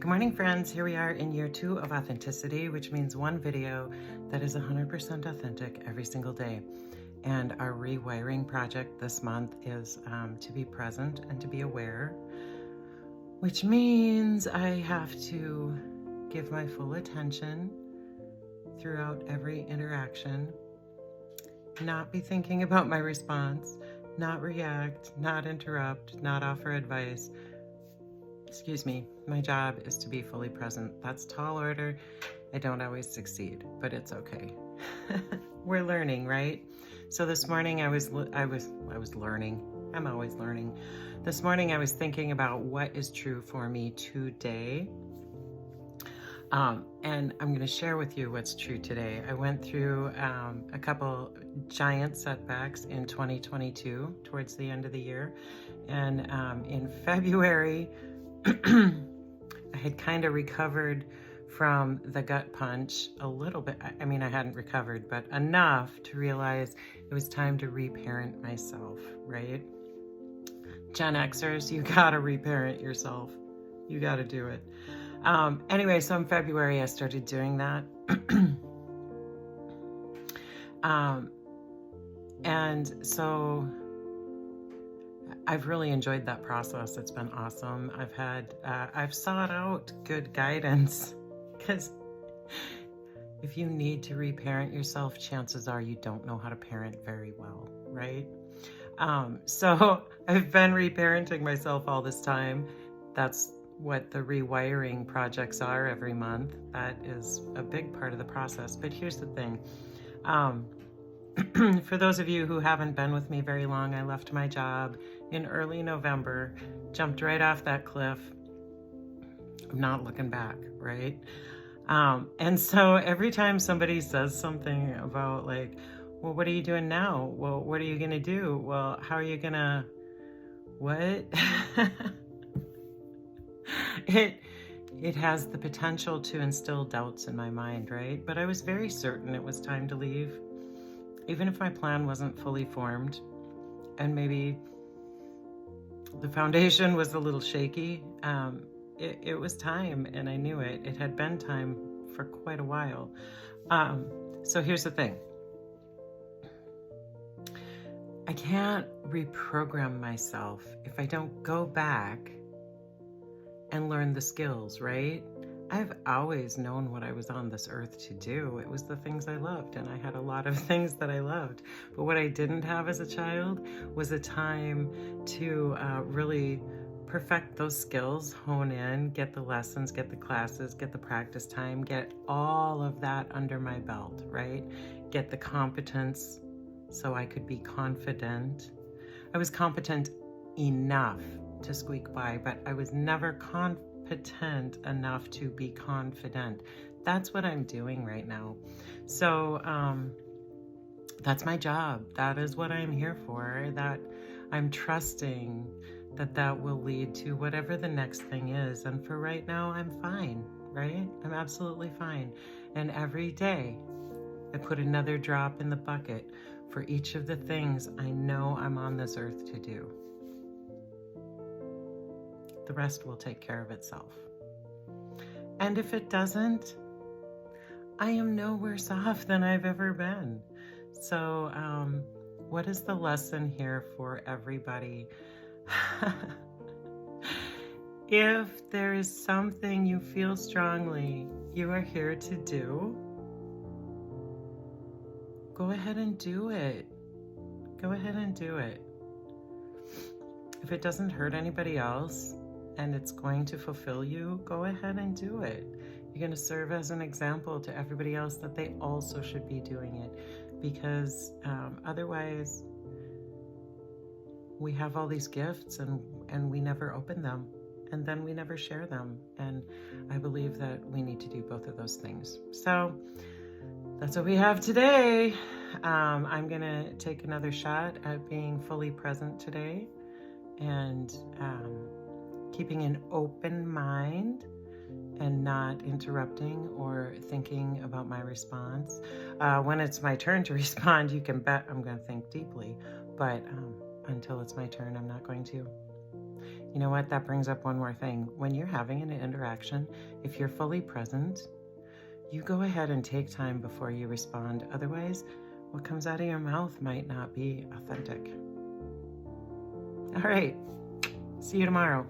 Good morning, friends. Here we are in year 2 of authenticity, which means one video that is 100% authentic every single day. And our rewiring project this month is to be present and to be aware, which means I have to give my full attention throughout every interaction, not be thinking about my response, not react, not interrupt, not offer advice. Excuse me, my job is to be fully present. That's tall order. I don't always succeed, but it's okay. We're learning, right? So this morning I was learning. I'm always learning. This morning I was thinking about what is true for me today. And I'm going to share with you what's true today. I went through a couple giant setbacks in 2022 towards the end of the year. And in February, I had kind of recovered from the gut punch a little bit. I mean, I hadn't recovered, but enough to realize it was time to reparent myself, right? Gen Xers, you gotta reparent yourself. You gotta do it. Anyway, so in February, I started doing that. And so I've really enjoyed that process. It's been awesome. I've sought out good guidance, because if you need to reparent yourself, chances are you don't know how to parent very well, right? So I've been reparenting myself all this time. That's what the rewiring projects are every month. That is a big part of the process. But here's the thing. For those of you who haven't been with me very long, I left my job in early November, jumped right off that cliff. I'm not looking back, right? And so every time somebody says something about like, well, what are you doing now? Well, what are you going to do? Well, how are you going to, what? It has the potential to instill doubts in my mind, right? But I was very certain it was time to leave. Even if my plan wasn't fully formed and maybe the foundation was a little shaky, it was time, and I knew it. It had been time for quite a while. So here's the thing. I can't reprogram myself if I don't go back and learn the skills, right? I've always known what I was on this earth to do. It was the things I loved, and I had a lot of things that I loved. But what I didn't have as a child was a time to really perfect those skills, hone in, get the lessons, get the classes, get the practice time, get all of that under my belt, right? Get the competence so I could be confident. I was competent enough to squeak by, but I was never competent enough to be confident. That's what I'm doing right now. So that's my job. That is what I'm here for. That I'm trusting that will lead to whatever the next thing is. And for right now, I'm fine, right? I'm absolutely fine. And every day I put another drop in the bucket for each of the things I know I'm on this earth to do. The rest will take care of itself. And if it doesn't, I am no worse off than I've ever been. So what is the lesson here for everybody? If there is something you feel strongly you are here to do, go ahead and do it. Go ahead and do it. If it doesn't hurt anybody else, and it's going to fulfill you, go ahead and do it. You're going to serve as an example to everybody else that they also should be doing it, because otherwise we have all these gifts and we never open them, and then we never share them. And I believe that we need to do both of those things. So that's what we have today. I'm going to take another shot at being fully present today, and keeping an open mind and not interrupting or thinking about my response. When it's my turn to respond, you can bet I'm going to think deeply, but until it's my turn, I'm not going to. You know what? That brings up one more thing. When you're having an interaction, if you're fully present, you go ahead and take time before you respond. Otherwise, what comes out of your mouth might not be authentic. All right. See you tomorrow.